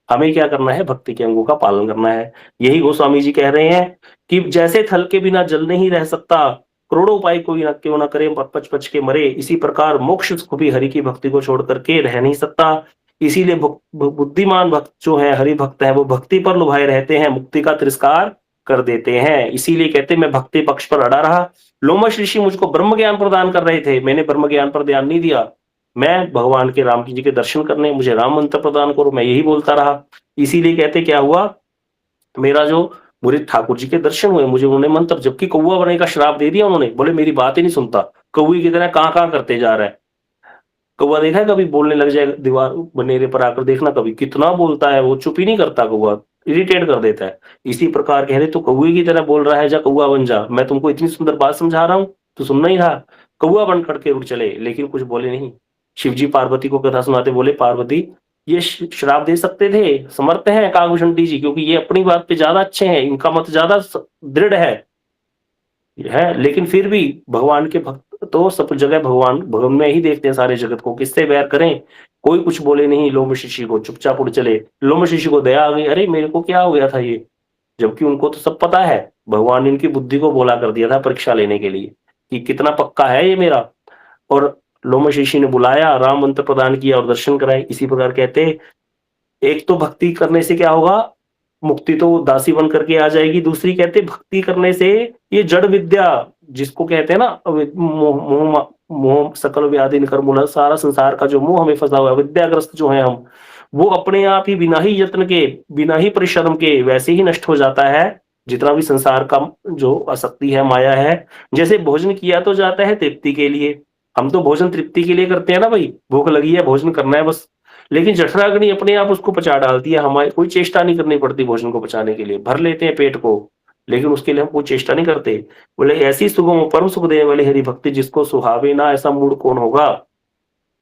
हमें क्या करना है, भक्ति के अंगों का पालन करना है। यही गोस्वामी जी कह रहे हैं कि जैसे थल के बिना जल नहीं रह सकता, करोड़ों उपाय कोई ना क्यों ना करे, पच पच के मरे, इसी प्रकार मोक्ष सुख भी हरि की भक्ति को छोड़ करके रह नहीं सकता। इसीलिए बुद्धिमान भक्त जो है, हरि भक्त है, वो भक्ति पर लुभाए रहते हैं, मुक्ति का तिरस्कार कर देते हैं। इसीलिए कहते मैं भक्ति पक्ष पर अड़ा रहा। लोमश ऋषि मुझको ब्रह्म ज्ञान प्रदान कर रहे थे, मैंने ब्रह्म ज्ञान पर ध्यान नहीं दिया, मैं भगवान के राम जी के दर्शन करने, मुझे राम मंत्र प्रदान करो, मैं यही बोलता रहा। इसीलिए कहते क्या हुआ, मेरा जो मुझे ठाकुर जी के दर्शन हुए, मुझे उन्होंने मंत्र, जबकि कौवा बनने का श्राप दे दिया उन्होंने, बोले मेरी बात ही नहीं सुनता, कौवे की तरह कहां करते जा रहा है। कौवा देखा है कभी, बोलने लग जाएगा दीवार बनेरे पर आकर, देखना कभी कितना बोलता है वो, चुप ही नहीं करता कौवा, इरिटेट कर देता है। इसी प्रकार कह रहे तो कौवे की तरह बोल रहा है, जा कौवा बन जा, मैं तुमको इतनी सुंदर बात समझा रहा हूं तो सुनना ही रहा। कौवा बन करके उड़ चले, लेकिन कुछ बोले नहीं। शिवजी पार्वती को कथा सुनाते बोले, पार्वती ये श्राप दे सकते थे, समर्थ हैं कागभूषण जी, क्योंकि ये अपनी बात पे ज्यादा अच्छे हैं, इनका मत ज्यादा दृढ़ है, लेकिन फिर भी भगवान के भक्त तो सब जगह भगवान भगवान में ही देखते हैं सारे जगत को, किससे बैर करें। कोई कुछ बोले नहीं, लोम शिष्य को चुपचाप उड़ चले। लोम शिष्य को दया आ गई, अरे मेरे को क्या हो गया था ये, जबकि उनको तो सब पता है, भगवान ने इनकी बुद्धि को बोला कर दिया था परीक्षा लेने के लिए कि कितना पक्का है ये मेरा। और लोम शिष्य ने बुलाया, राम मंत्र प्रदान किया और दर्शन कराए। इसी प्रकार कहते, एक तो भक्ति करने से क्या होगा, मुक्ति तो दासी बन करके आ जाएगी, दूसरी कहते भक्ति करने से ये जड़ विद्या जिसको कहते हैं ना, मोह मोह मोह सकल व्याधि निर्मूलन, सारा संसार का जो मोह हमें फंसा हुआ है, विद्याग्रस्त जो है हम, वो अपने आप ही बिना ही यत्न के, बिना ही परिश्रम के वैसे ही नष्ट हो जाता है। जितना भी संसार का जो आसक्ति है, माया है, जैसे भोजन किया तो जाता है तृप्ति के लिए, हम तो भोजन तृप्ति के लिए करते हैं ना भाई, भूख लगी है भोजन करना है बस, लेकिन जठराग्नि अपने आप उसको पचा डालती है, हमारी कोई चेष्टा नहीं करनी पड़ती भोजन को पचाने के लिए, भर लेते हैं पेट को, लेकिन उसके लिए हम कोई चेष्टा नहीं करते। बोले ऐसी सुगम परम सुख देने वाली हरि भक्ति जिसको सुहावे ना, ऐसा मूड कौन होगा।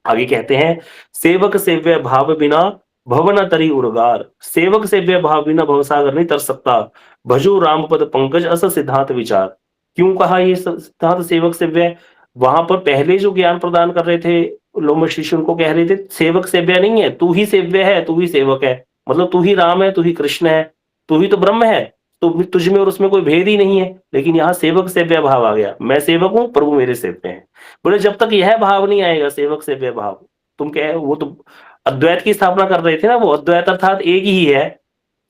आगे कहते हैं, सेवक सेव्य भाव बिना भव न तरी उर्गार, सेवक सेव्य भाव बिना भवसागर नहीं तर सकता, भजो राम पद पंकज अस सिद्धांत विचार। क्यों कहा ये सिद्धांत सेवक सेव्य, वहां पर पहले जो ज्ञान प्रदान कर रहे थे लोम शिष्य उनको कह रहे थे सेवक सेव्य नहीं है, तू ही सेव्य है, तू ही सेवक है, मतलब तू ही राम है, तू ही कृष्ण है, तू ही तो ब्रह्म है, तो तुझ में और उसमें कोई भेद ही नहीं है। लेकिन यहाँ सेवक सेव्य भाव आ गया, मैं सेवक हूँ प्रभु मेरे सेव्य हैं। बोले जब तक यह भाव नहीं आएगा सेवक सेव्य भाव, तुम क्या, वो तो अद्वैत की स्थापना कर रहे थे ना, वो अद्वैत अर्थात एक ही है,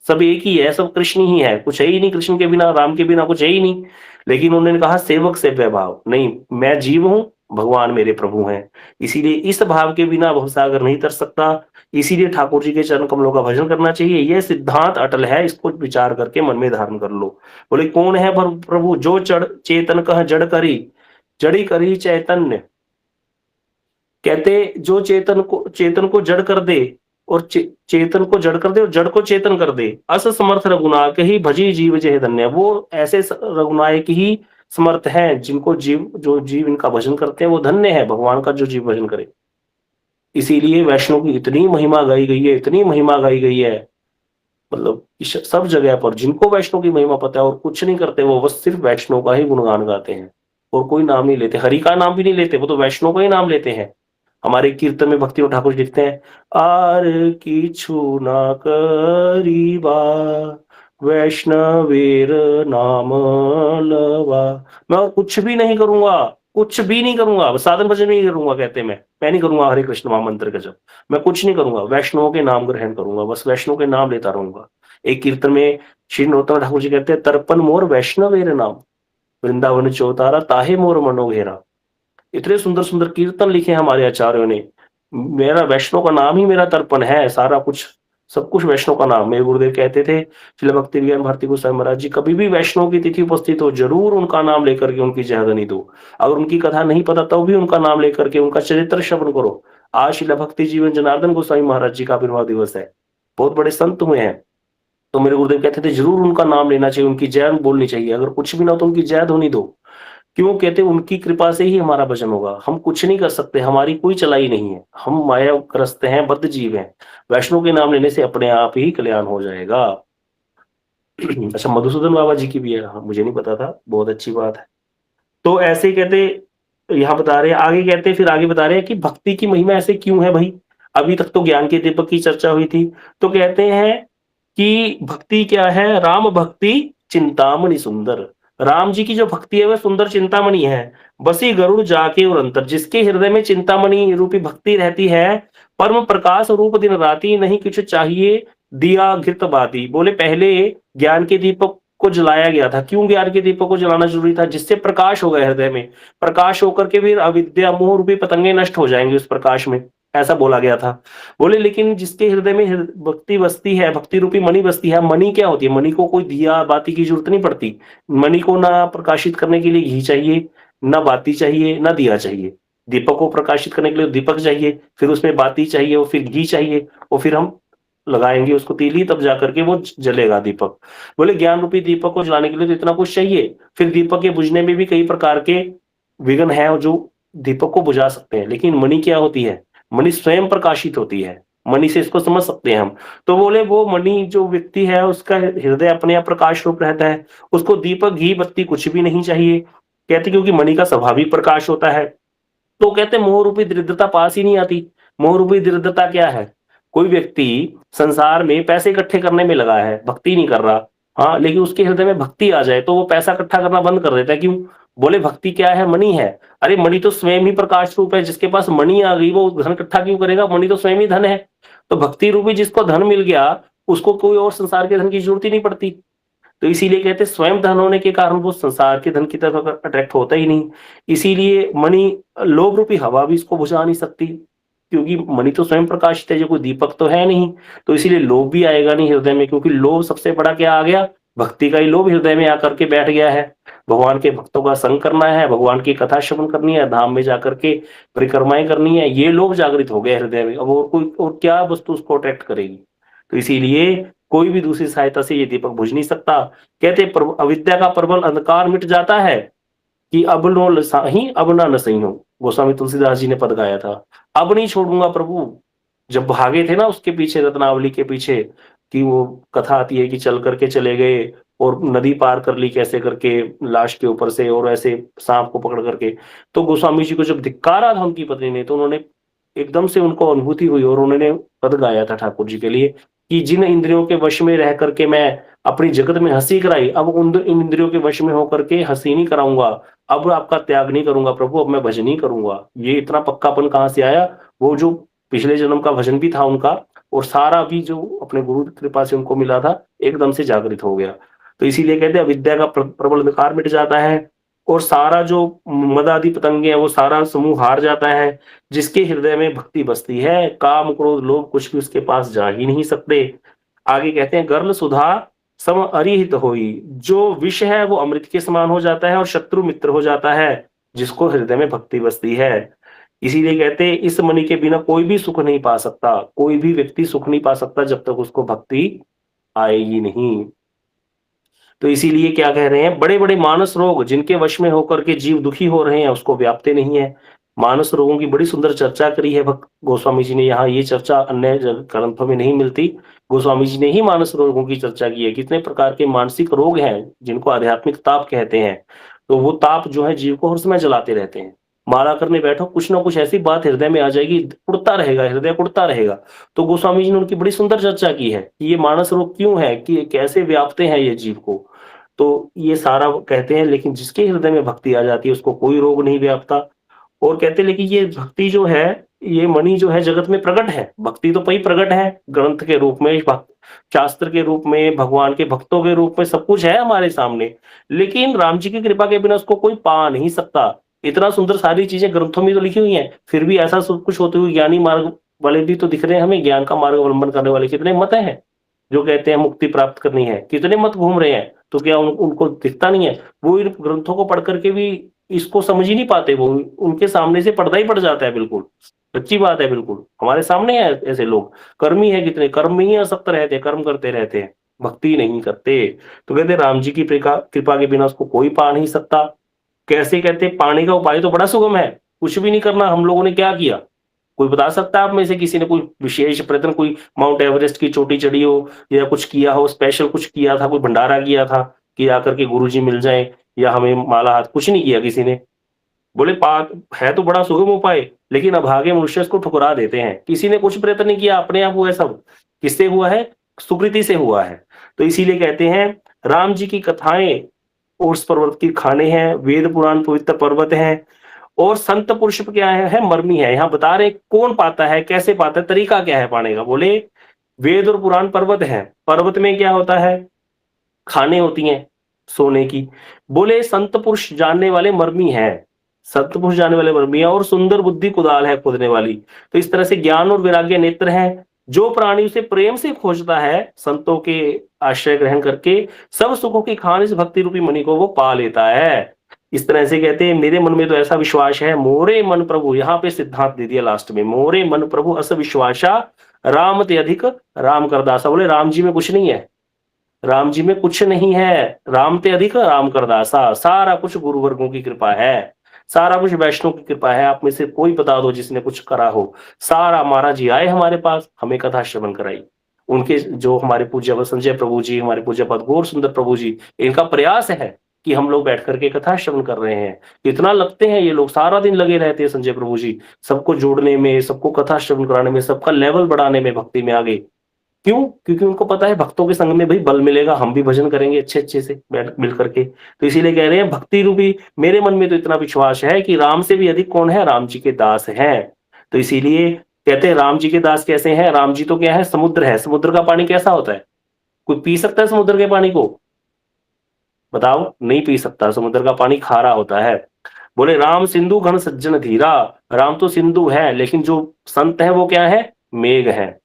सब एक ही है, सब कृष्ण ही है, कुछ है ही नहीं कृष्ण के बिना, राम के बिना कुछ है ही नहीं। लेकिन उन्होंने कहा सेवक सेव्य भाव नहीं, मैं जीव हूं, भगवान मेरे प्रभु हैं, इसीलिए इस भाव के बिना भवसागर नहीं तर सकता। इसीलिए ठाकुर जी के चरण कमलों का भजन करना चाहिए, यह सिद्धांत अटल है, इसको विचार करके मन में धारण कर लो। बोले कौन है प्रभु, जो चेतन कह जड़ करी, जड़ी करी चैतन्य। कहते जो चेतन को जड़ कर दे, और चेतन को जड़ कर दे और जड़ को चेतन कर दे, अस समर्थ रघुनायक ही भजी जीव जय धन्य। वो ऐसे रघुनायक ही समर्थ हैं जिनको जो जीव इनका भजन करते हैं वो धन्य है, भगवान का जो जीव भजन करे। इसीलिए वैष्णव की इतनी महिमा गाई गई है, इतनी महिमा गाई गई है, मतलब सब जगह पर जिनको वैष्णव की महिमा पता है और कुछ नहीं करते, वो बस सिर्फ वैष्णव का ही गुणगान गाते हैं और कोई नाम नहीं लेते, हरि का नाम भी नहीं लेते, वो तो वैष्णव का ही नाम लेते हैं। हमारे कीर्तन में भक्ति ठाकुर जी लिखते हैं, आर की छू ना करीबा वैष्णवेर नाम लवा। मैं और कुछ भी नहीं करूंगा, कुछ भी नहीं करूंगा, बस साधन भजन भी नहीं करूंगा, कहते मैं नहीं करूंगा हरे कृष्ण महामंत्र का जप, मैं कुछ नहीं करूंगा, वैष्णव के नाम ग्रहण करूंगा, बस वैष्णव के नाम लेता रहूंगा। एक कीर्तन में श्री नरोत्तम ठाकुर जी कहते हैं, तर्पण मोर वैष्णवेर नाम वृंदावन चौतारा ताहे मोर मनोघेरा। इतने सुंदर सुंदर कीर्तन लिखे हमारे आचार्यों ने। मेरा वैष्णव का नाम ही मेरा तर्पण है, सारा कुछ सब कुछ वैष्णव का नाम। मेरे गुरुदेव कहते थे श्रील भक्ति विज्ञान भारती गोस्वामी महाराज जी, कभी भी वैष्णव की तिथि उपस्थित हो जरूर उनका नाम लेकर के उनकी जयध्वनि दो। अगर उनकी कथा नहीं पता तो भी उनका नाम लेकर के उनका चरित्र श्रवण करो। आज श्रील भक्ति जीवन जनार्दन गोस्वामी महाराज जी का आविर्भाव दिवस है, बहुत बड़े संत हुए हैं, तो मेरे गुरुदेव कहते थे जरूर उनका नाम लेना चाहिए, उनकी जय बोलनी चाहिए, अगर कुछ भी ना हो तो उनकी जय ध्वनि दो। क्यों कहते, उनकी कृपा से ही हमारा भजन होगा, हम कुछ नहीं कर सकते, हमारी कोई चलाई नहीं है, हम माया ग्रस्त हैं, बद्ध जीव हैं। वैष्णव के नाम लेने से अपने आप ही कल्याण हो जाएगा। अच्छा, मधुसूदन बाबा जी की भी है, हाँ, मुझे नहीं पता था, बहुत अच्छी बात है। तो ऐसे ही कहते, यहाँ बता रहे हैं आगे, कहते फिर आगे बता रहे हैं कि भक्ति की महिमा ऐसे क्यों है भाई। अभी तक तो ज्ञान के दीपक की चर्चा हुई थी, तो कहते हैं कि भक्ति क्या है, राम भक्ति चिंतामणि सुंदर। राम जी की जो भक्ति है वह सुंदर चिंतामणि है। बसी गरुड़ जाके और अंतर, जिसके हृदय में चिंतामणि रूपी भक्ति रहती है, परम प्रकाश रूप दिन राति, नहीं कुछ चाहिए दिया घृत बाती। बोले पहले ज्ञान के दीपक को जलाया गया था, क्यों ज्ञान के दीपक को जलाना जरूरी था, जिससे प्रकाश हो गया हृदय में, प्रकाश होकर के फिर अविद्या मोह रूपी पतंगे नष्ट हो जाएंगे उस प्रकाश में, ऐसा बोला गया था। बोले लेकिन जिसके हृदय में भक्ति बसती है, भक्ति रूपी मणि बसती है, मणि क्या होती है, मणि को कोई दिया बाती की जरूरत नहीं पड़ती। मणि को ना प्रकाशित करने के लिए घी चाहिए, ना बाती चाहिए, ना दिया चाहिए। दीपक को प्रकाशित करने के लिए दीपक चाहिए, फिर उसमें बाती चाहिए, और फिर घी चाहिए, और फिर हम लगाएंगे उसको तीली, तब जाकर के वो जलेगा दीपक। बोले ज्ञान रूपी दीपक को जलाने के लिए तो इतना कुछ चाहिए, फिर दीपक के बुझने में भी कई प्रकार के विघ्न है जो दीपक को बुझा सकते हैं, लेकिन मणि क्या होती है, मणि स्वयं प्रकाशित होती है, मणि से इसको समझ सकते हैं हम। तो बोले वो मणि जो व्यक्ति है उसका हृदय अपने आप प्रकाश रूप रहता है, उसको दीपक घी बत्ती कुछ भी नहीं चाहिए, कहते क्योंकि मणि का स्वाभाविक प्रकाश होता है। तो कहते मोह रूपी दरिद्रता पास ही नहीं आती। मोह रूपी दरिद्रता क्या है, कोई व्यक्ति संसार में पैसे इकट्ठे करने में लगा है, भक्ति नहीं कर रहा, हाँ, लेकिन उसके हृदय में भक्ति आ जाए तो वो पैसा इकट्ठा करना बंद कर देता है। क्यों, बोले भक्ति क्या है, मणि है। अरे मणि तो स्वयं ही प्रकाश रूप है, जिसके पास मणि आ गई वो धन इकट्ठा क्यों करेगा, मणि तो स्वयं ही धन है। तो भक्ति रूपी जिसको धन मिल गया उसको कोई और संसार के धन की जरूरत ही नहीं पड़ती। तो इसीलिए कहते स्वयं धन होने के कारण वो संसार के धन की तरफ अट्रैक्ट होता ही नहीं। इसीलिए मणि, लोभ रूपी हवा भी इसको बुझा नहीं सकती, क्योंकि मणि तो स्वयं प्रकाशित है, जो कोई दीपक तो है नहीं। तो इसीलिए लोभ भी आएगा नहीं हृदय में, क्योंकि लोभ सबसे बड़ा क्या आ गया, भक्ति का ही लोभ हृदय में आकर के बैठ गया है। भगवान के भक्तों का संग करना है, भगवान की कथा श्रवण करनी है, धाम में जाकर के परिक्रमाएं करनी है, ये लोभ जागृत हो गया हृदय में। अब और कोई और क्या वस्तु उसको अट्रैक्ट करेगी। तो इसीलिए कोई भी दूसरी सहायता से ये दीपक बुझ नहीं सकता। कहते अविद्या का प्रबल अंधकार मिट जाता है कि अब नो लसाही अब ना नसही हो। गोस्वामी तुलसीदास जी ने पद गाया था, अब नहीं छोड़ूंगा प्रभु। जब भागे थे ना उसके पीछे, रत्नावली के पीछे, कि वो कथा आती है कि चल करके चले गए और नदी पार कर ली कैसे करके लाश के ऊपर से, और ऐसे सांप को पकड़ करके। तो गोस्वामी जी को जब धिक्कारा था उनकी पत्नी ने, तो उन्होंने एकदम से उनको अनुभूति हुई और उन्होंने पद गाया था ठाकुर जी के लिए कि जिन इंद्रियों के वश में रह करके मैं अपनी जगत में हंसी कराई, अब उन इंद्रियों के वश में होकर के हंसी नहीं कराऊंगा, अब आपका त्याग नहीं करूंगा प्रभु, अब मैं भजन ही करूंगा। ये इतना पक्कापन कहाँ से आया, वो जो पिछले जन्म का भजन भी था उनका, और सारा भी जो अपने गुरु की कृपा से उनको मिला था, एकदम से जागृत हो गया। तो इसीलिए कहते हैं विद्या का प्रबल अंधकार मिट जाता है, और सारा जो मद आदि पतंगे है वो सारा समूह हार जाता है। जिसके हृदय में भक्ति बसती है, काम क्रोध लोभ कुछ भी उसके पास जा ही नहीं सकते। आगे कहते हैं गर्ल सुधा सम अरिहित होई, जो विष है वो अमृत के समान हो जाता है और शत्रु मित्र हो जाता है, जिसको हृदय में भक्ति बसती है। इसीलिए कहते हैं इस मणि के बिना कोई भी सुख नहीं पा सकता, कोई भी व्यक्ति सुख नहीं पा सकता जब तक उसको भक्ति आएगी नहीं। तो इसीलिए क्या कह रहे हैं, बड़े बड़े मानस रोग जिनके वश में होकर के जीव दुखी हो रहे हैं उसको व्यापते नहीं है। मानस रोगों की बड़ी सुंदर चर्चा करी है भक्त गोस्वामी जी ने यहाँ, ये चर्चा अन्य ग्रंथों में नहीं मिलती। गोस्वामी जी ने ही मानस रोगों की चर्चा की है। कितने प्रकार के मानसिक रोग हैं जिनको आध्यात्मिक ताप कहते हैं। तो वो ताप जो है जीव को हर समय जलाते रहते हैं। माला करने बैठो, कुछ ना कुछ ऐसी बात हृदय में आ जाएगी, उड़ता रहेगा, हृदय उड़ता रहेगा। तो गोस्वामी जी ने उनकी बड़ी सुंदर चर्चा की है कि ये मानस रोग क्यों है, कि कैसे व्यापते हैं ये जीव को। तो ये सारा कहते हैं, लेकिन जिसके हृदय में भक्ति आ जाती है उसको कोई रोग नहीं व्यापता। और कहते हैं लेकिन ये भक्ति जो है, ये मणि जो है जगत में प्रकट है। भक्ति तो पई प्रकट है, ग्रंथ के रूप में, शास्त्र के रूप में, भगवान के भक्तों के रूप में, सब कुछ है हमारे सामने। लेकिन राम जी की कृपा के बिना उसको कोई पा नहीं सकता। इतना सुंदर सारी चीजें ग्रंथों में तो लिखी हुई हैं, फिर भी ऐसा सब कुछ होते हुए ज्ञानी मार्ग वाले भी तो दिख रहे हैं हमें। ज्ञान का मार्ग अवलंबन करने वाले कितने मत हैं जो कहते हैं मुक्ति प्राप्त करनी है, कितने मत घूम रहे हैं। तो क्या उनको दिखता नहीं है? वो इन ग्रंथों को पढ़ करके भी इसको समझ ही नहीं पाते। वो उनके सामने से पर्दा ही पड़ जाता है। बिल्कुल सच्ची बात है, बिल्कुल हमारे सामने है ऐसे लोग। कर्मी है, कितने कर्म में ही आसक्त रहते हैं, कर्म करते रहते हैं, भक्ति नहीं करते। तो कहते राम जी की कृपा के बिना उसको कोई पा नहीं सकता। कैसे? कहते पाने का उपाय तो बड़ा सुगम है, कुछ भी नहीं करना। हम लोगों ने क्या किया? कोई बता सकता है आप में से किसी ने कोई विशेष प्रयत्न, कोई माउंट एवरेस्ट की चोटी चढ़ी हो, या कुछ किया हो, स्पेशल कुछ किया था, कोई भंडारा किया था कि आकर के गुरुजी मिल जाए या हमें माला हाथ? कुछ नहीं किया किसी ने। बोले पाक है तो बड़ा सुगम उपाय, लेकिन अभागे मनुष्य इसको ठुकरा देते हैं। किसी ने कुछ प्रयत्न नहीं किया, अपने आप हुआ है सब। किससे हुआ है? सुकृति से हुआ है। तो इसीलिए कहते हैं राम जी की कथाएं उस पर्वत की खाने हैं, वेद पुराण पवित्र पर्वत हैं, और संत पुरुष क्या है मर्मी है। यहाँ बता रहे कौन पाता है, कैसे पाता है, तरीका क्या है पाने का। बोले वेद और पुराण पर्वत है। पर्वत में क्या होता है? खाने होती हैं सोने की। बोले संत पुरुष जानने वाले मर्मी है, संत पुरुष जानने वाले मर्मी है, और सुंदर बुद्धि कुदाल है खोदने वाली। तो इस तरह से ज्ञान और वैराग्य नेत्र है। जो प्राणी उसे प्रेम से खोजता है, संतों के आश्रय ग्रहण करके, सब सुखों की खान इस भक्ति रूपी मणि को वो पा लेता है। इस तरह से कहते हैं मेरे मन में तो ऐसा विश्वास है, मोरे मन प्रभु, यहाँ पे सिद्धांत दे दिया लास्ट में, मोरे मन प्रभु अस विश्वासा, राम ते अधिक राम करदासा। बोले राम जी में कुछ नहीं है, राम जी में कुछ नहीं है, राम ते अधिक राम करदासा। सारा कुछ गुरु वर्गों की कृपा है, सारा कुछ वैष्णव की कृपा है। आप में से कोई बता दो जिसने कुछ करा हो। सारा महाराज जी आए हमारे पास, हमें कथा श्रवण कराई। उनके जो हमारे पूज्य संजय प्रभु जी, हमारे पूज्य पद गौर सुंदर प्रभु जी, इनका प्रयास है कि हम लोग बैठ करके कथा श्रवण कर रहे हैं। इतना लगते हैं ये लोग, सारा दिन लगे रहते हैं संजय प्रभु जी, सबको जोड़ने में, सबको कथा श्रवण कराने में, सबका लेवल बढ़ाने में, भक्ति में आगे। क्यों? क्योंकि उनको पता है भक्तों के संग में भाई बल मिलेगा, हम भी भजन करेंगे अच्छे अच्छे से बैठ मिल करके। तो इसीलिए कह रहे हैं भक्ति रूपी मेरे मन में तो इतना विश्वास है कि राम से भी अधिक कौन है? राम जी के दास हैं। तो इसीलिए कहते हैं राम जी के दास कैसे हैं? राम जी तो क्या है? समुद्र है। समुद्र का पानी कैसा होता है? कोई पी सकता है समुद्र के पानी को? बताओ, नहीं पी सकता। समुद्र का पानी खारा होता है। बोले राम सिंधु घन सज्जन धीरा। राम तो सिंधु है, लेकिन जो संत है वो क्या है? मेघ है।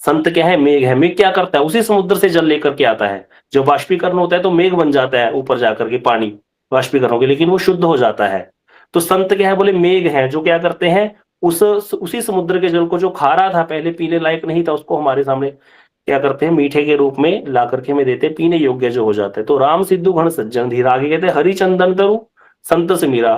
संत क्या है? मेघ है। मेघ क्या करता है? उसी समुद्र से जल लेकर के आता है। जब वाष्पीकरण होता है तो मेघ बन जाता है ऊपर जाकर के, पानी वाष्पीकरण होकर, लेकिन वो शुद्ध हो जाता है। तो संत क्या है? बोले मेघ है, जो क्या करते हैं? उसी समुद्र के जल को, जो खारा था पहले, पीने लायक नहीं था, उसको हमारे सामने क्या करते हैं? मीठे के रूप में ला करके हमें देते, पीने योग्य जो हो जाते हैं। तो राम सिद्धू घन सज्जन धीरा। आगे कहते हैं हरि चंदन तरु संत से मीरा।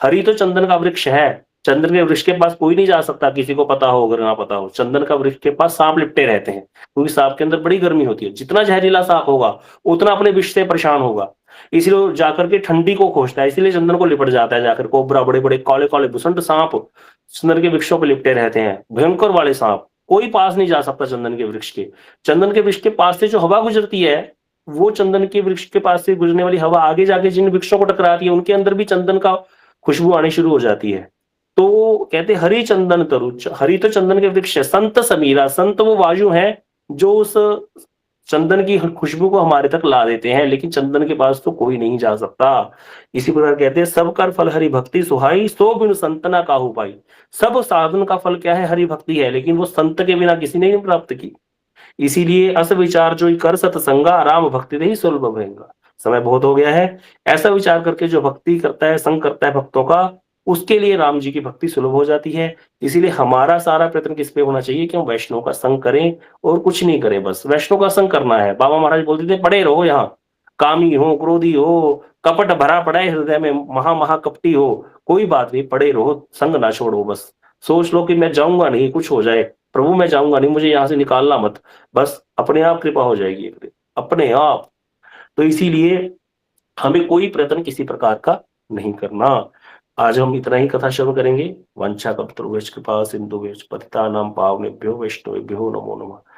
हरि तो चंदन का वृक्ष है। चंदन के वृक्ष के पास कोई नहीं जा सकता, किसी को पता हो अगर ना पता हो। चंदन का वृक्ष के पास सांप लिपटे रहते हैं, क्योंकि सांप के अंदर बड़ी गर्मी होती है। जितना जहरीला सांप होगा उतना अपने विष से परेशान होगा, इसलिए जाकर के ठंडी को खोजता है, इसीलिए चंदन को लिपट जाता है जाकर। कोबरा, बड़े बड़े काले काले भुसंड सांप चंदन के वृक्षों पर लिपटे रहते हैं, भयंकर वाले सांप। कोई पास नहीं जा सकता चंदन के वृक्ष के। चंदन के वृक्ष के पास से जो हवा गुजरती है, वो चंदन के वृक्ष के पास से गुजरने वाली हवा आगे जाके जिन वृक्षों को टकराती है, उनके अंदर भी चंदन का खुशबू आनी शुरू हो जाती है। तो कहते हरि चंदन तरु। हरि तो चंदन के वृक्ष है। संत समीरा। संत वो वायु है जो उस चंदन की खुशबू को हमारे तक ला देते हैं, लेकिन चंदन के पास तो कोई नहीं जा सकता। इसी प्रकार कहते हैं सब कर फल हरि भक्ति सुहाई, सो बिन संतना काहू पाई। सब साधन का फल क्या है? हरि भक्ति है, लेकिन वो संत के बिना किसी ने नहीं प्राप्त की। इसीलिए अस विचार जो कर सतसंगा, राम भक्ति दे ही सुलभ भयंगा। समय बहुत हो गया है। ऐसा विचार करके जो भक्ति करता है, संग करता है भक्तों का, उसके लिए राम जी की भक्ति सुलभ हो जाती है। इसीलिए हमारा सारा प्रयत्न किस पे होना चाहिए कि हम वैष्णव का संग करें और कुछ नहीं करें, बस वैष्णव का संग करना है। बाबा महाराज बोलते थे पड़े रहो यहाँ, कामी हो, क्रोधी हो, कपट भरा पड़ा है हृदय में, महा कपटी हो, कोई बात नहीं, पड़े रहो, संग ना छोड़ो बस। सोच लो कि मैं जाऊँगा नहीं, कुछ हो जाए, प्रभु मैं जाऊँगा नहीं, मुझे यहाँ से निकालना मत। बस अपने आप कृपा हो जाएगी, अपने आप। तो इसीलिए हमें कोई प्रयत्न किसी प्रकार का नहीं करना। आज हम इतना ही कथा श्रवण करेंगे। वंशा कल्पतरुभ्यश्च कृपा सिंधुभ्यश्च पतितानां पावनेभ्यो वैष्णवेभ्यो नमो नमः।